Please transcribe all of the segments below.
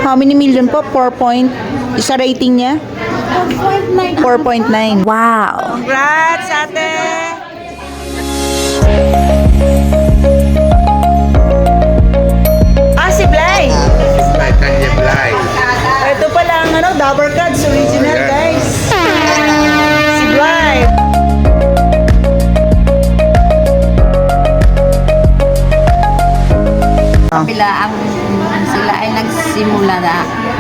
How many million po? 4 point. Isa rating niya? 4.9. Wow. Congrats, ate! Si Blay. Kanya Blay. Ito pala ang Dabber Cards original, guys. Si Blay. Sila ay nagsimula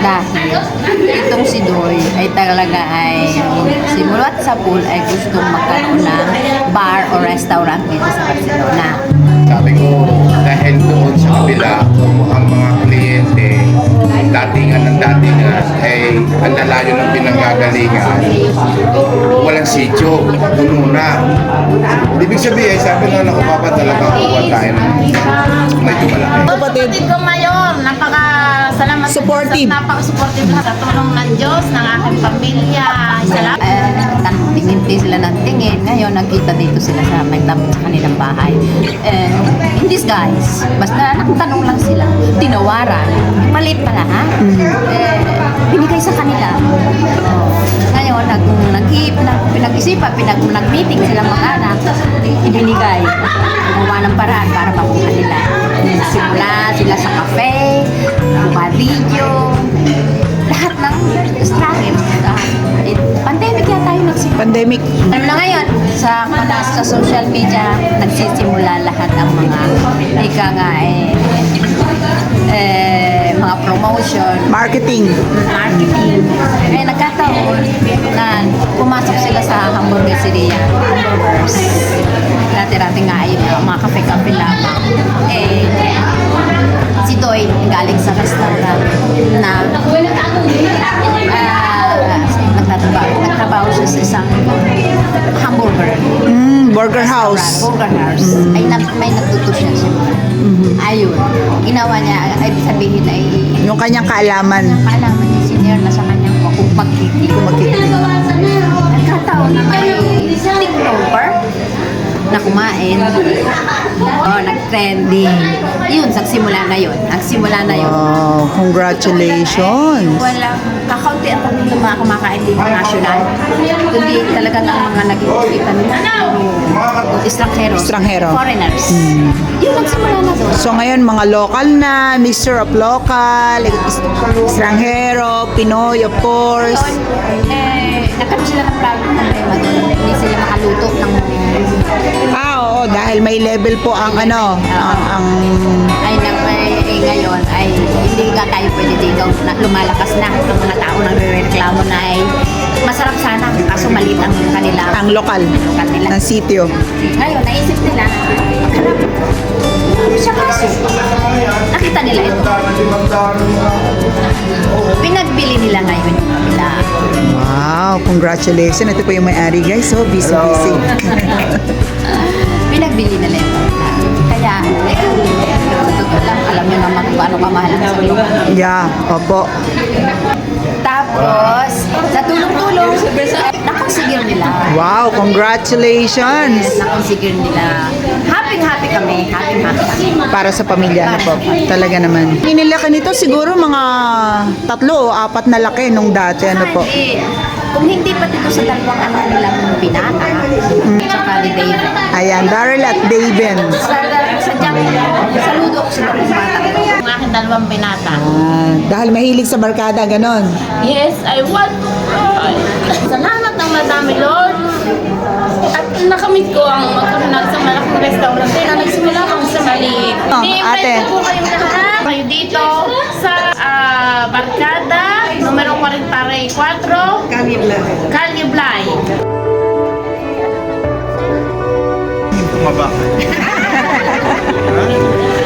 dahil itong si Doy ay talaga ay simulat sa pool ay gustong magkaroon ng bar o restaurant dito sa Barcelona. Sabi ko, dahil doon sa kabila, ang mga kliyente, datingan, ay ang lalayo ng pinanggagalingan, walang sityo, puno na. Ibig sabihin, sabi na nakapapa talaga kuha tayo ng medyo malaki. Kapatid ko ngayon, napaka-salamat Supportive. Napaka-supportive sa tulong ng Diyos, ng aking pamilya. Salamat. Tingin sila ng tingin. Ngayon, nagkita dito sila sa nagtapos sa kanilang bahay. In disguise, basta nakatanong lang sila. Tinawaran. Palit pala, ha? Binigay sa kanila. Ngayon, pinag-isipan, nag-meeting sila mag-anak, ibinigay. Gumawa ng paraan para makuha nila. Simula sila sa cafe, bukadillo, lahat ng struggle. Pandemic yata yung nagsimula. Pandemic. Alam na ngayon, sa social media, nagsisimula lahat ang mga mga promotion, Marketing. Nagkataon na pumasok sila sa hamburgueseria, hamburgers. Dati-dati nga yun, mga kape-kape lamang. Si Doy galing sa restaurant na nagtrabaho siya sa isang hamburger. Burger House. Burger House. May natuto siya. Ayun. Ginawa niya, ay sabihin ay Yung kanyang kaalaman. kaalaman ni senior na sa kanyang pagkikita. Nagkataon na may TikToker na kumain. Nag-trending. Yun, nagsimula na yun. Wow, congratulations. Walang kakaunti ang mga kumakain dito national. Kundi talaga ng mga nag-iipitan Estranghero. Foreigners. Yun, nagsimula na doon. So ngayon, mga local na, mixture of local, estranghero, Pinoy, of course. Nagkaroon sila ng problema doon. Hindi sila makaluto ng Oo, dahil may level po ang ngayon ay hindi nga tayo pwede dito na lumalakas na ang mga tao nang reklamo na ay masarap sana kaso maliit ang kanila ang lokal nila. ng sitio. Ngayon naisip nila sa kaso nakita nila ito, pinagbili nila ngayon yung kabila. Wow, congratulations. Ito po yung may-ari, guys. So busy. Pinagbili nila ito. Kaya totoo lang, alam nyo naman kung ano kamahal ang sa lupa. Yeah, opo. Tapos, sa tulong-tulong, nakonsigil nila. Wow, congratulations. Nakonsigil nila. Happy kami. Happy kami. Para sa pamilya na po. Talaga naman. Inilaki nito siguro mga 3 o 4 na laki nung dati. Ano po? Kung hindi pa dito sa dalawang anak nilang binata, tsaka ni David. Ayan, Daryl at Daven. Saludo ko sila kung bata. Ang aking dalawang binata. Dahil mahilig sa barkada, ganon. Yes, I want to cry. Salamat ng madami, Lord. At nakamit ko ang magkaroon sa malaking restaurant. Kaya nagsimula kami sa maliit. Ate. I-invite ko po kayong lahat. Kayo dito sa Barkada, numero 44, Calle Blay. Tumaba.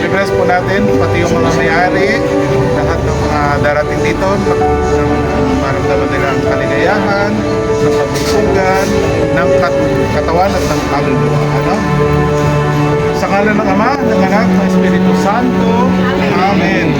Regress po natin, pati yung mga may-ari, lahat ng mga darating dito, maramdaman nila ang kaligayahan, ng pagbusugan, ng katawan at ng kaluluwa. Sa ngalan ng Ama, ng Anak, ng Espiritu Santo. Amen.